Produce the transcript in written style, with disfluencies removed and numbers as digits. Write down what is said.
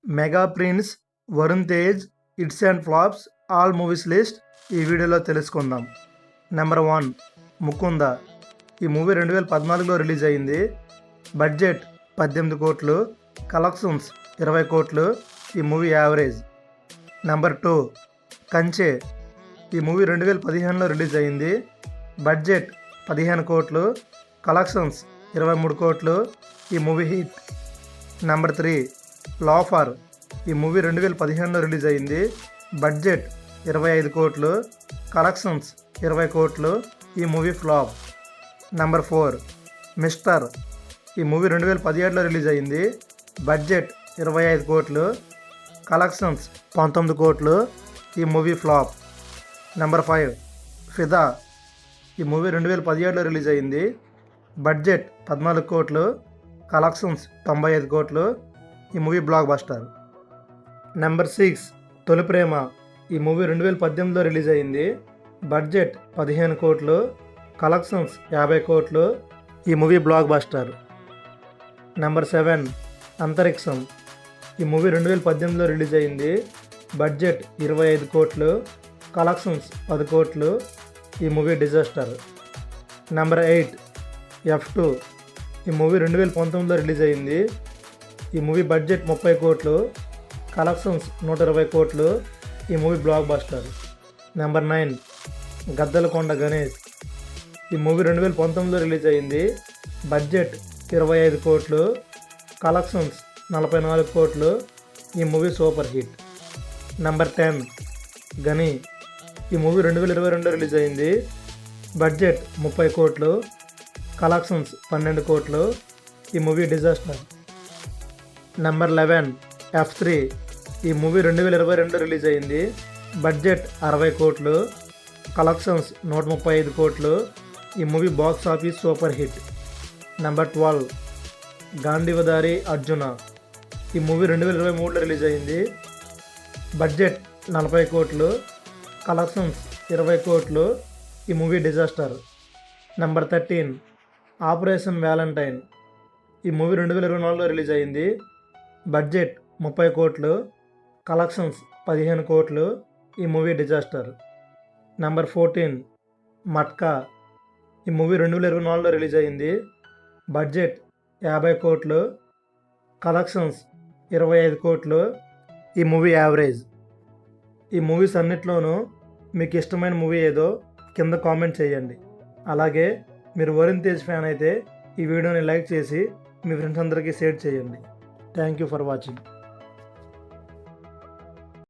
Mega prince, Varun Tej, hits and flops all movies list ఈ వీడియోలో తెలుసుకుందాం. నెంబర్ 1 ముకుంద. ఈ మూవీ 2014లో రిలీజ్ అయింది. బడ్జెట్ 18 కోట్లు, కలెక్షన్స్ 20 కోట్లు. ఈ మూవీ యావరేజ్. నెంబర్ 2 కంచె. ఈ మూవీ 2015లో రిలీజ్ అయింది. బడ్జెట్ 15 కోట్లు, కలెక్షన్స్ 23 కోట్లు. ఈ మూవీ హిట్. Number 3 loafer. ఈ మూవీ 2015లో రిలీజ్ అయింది. బడ్జెట్ 25 కోట్లు, కలెక్షన్స్ 20 కోట్లు. ఈ మూవీ ఫ్లాప్. Number 4 mister. ఈ మూవీ 2017లో రిలీజ్ అయింది. బడ్జెట్ 25 కోట్లు, కలెక్షన్స్ 19 కోట్లు. ఈ మూవీ ఫ్లాప్. నెంబర్ 5 ఫిదా. ఈ మూవీ 2017లో రిలీజ్ అయింది. బడ్జెట్ 14 కోట్లు, కలెక్షన్స్ 95 కోట్లు. ఈ మూవీ బ్లాక్ బస్టర్. నెంబర్ 6 తొలి ప్రేమ. ఈ మూవీ 2018లో రిలీజ్ అయింది. బడ్జెట్ 15 కోట్లు, కలెక్షన్స్ 50 కోట్లు. ఈ మూవీ బ్లాక్ బస్టర్. నెంబర్ 7 అంతరిక్షం. ఈ మూవీ 2018లో రిలీజ్ అయింది. బడ్జెట్ 25 కోట్లు, కలెక్షన్స్ 10 కోట్లు. ఈ మూవీ డిజాస్టర్. Number 8 F2. ఈ మూవీ 2019లో రిలీజ్ అయింది. ఈ మూవీ బడ్జెట్ 30 కోట్లు, కలెక్షన్స్ 120 కోట్లు. ఈ movie block buster. Number 9 Gaddalakonda Ganesh. ఈ మూవీ 2019లో రిలీజ్ అయింది. బడ్జెట్ 25 కోట్లు, కలెక్షన్స్ 44 కోట్లు. ఈ మూవీ సూపర్ హిట్. నెంబర్ 10 గని. ఈ మూవీ 2022లో రిలీజ్ అయింది. బడ్జెట్ 30 కోట్లు, కలెక్షన్స్ 12 కోట్లు. ఈ మూవీ డిజాస్టర్. Number 11 F3. ఈ మూవీ 2022లో రిలీజ్ అయింది. బడ్జెట్ 60 కోట్లు, కలెక్షన్స్ 135 కోట్లు. ఈ movie box office super hit. Number 12 Gandeevadhari Arjuna. ఈ మూవీ 2023లో రిలీజ్ అయింది. బడ్జెట్ 40 కోట్లు, కలెక్షన్స్ 20 కోట్లు. ఈ movie disaster. Number 13 operation Valentine. ఈ మూవీ 2024లో రిలీజ్ అయింది. బడ్జెట్ 30 కోట్లు, కలెక్షన్స్ 15 కోట్లు. ఈ మూవీ డిజాస్టర్. నెంబర్ 14 మట్కా. ఈ మూవీ 2024లో రిలీజ్ అయింది. బడ్జెట్ 50 కోట్లు, కలెక్షన్స్ 25 కోట్లు. ఈ మూవీ యావరేజ్. ఈ మూవీస్ అన్నిట్లోనూ మీకు ఇష్టమైన మూవీ ఏదో కింద కామెంట్ చేయండి. అలాగే మీరు వరుణ్ తేజ్ ఫ్యాన్ అయితే ఈ వీడియోని లైక్ చేసి మీ ఫ్రెండ్స్ అందరికీ షేర్ చేయండి. Thank you for watching.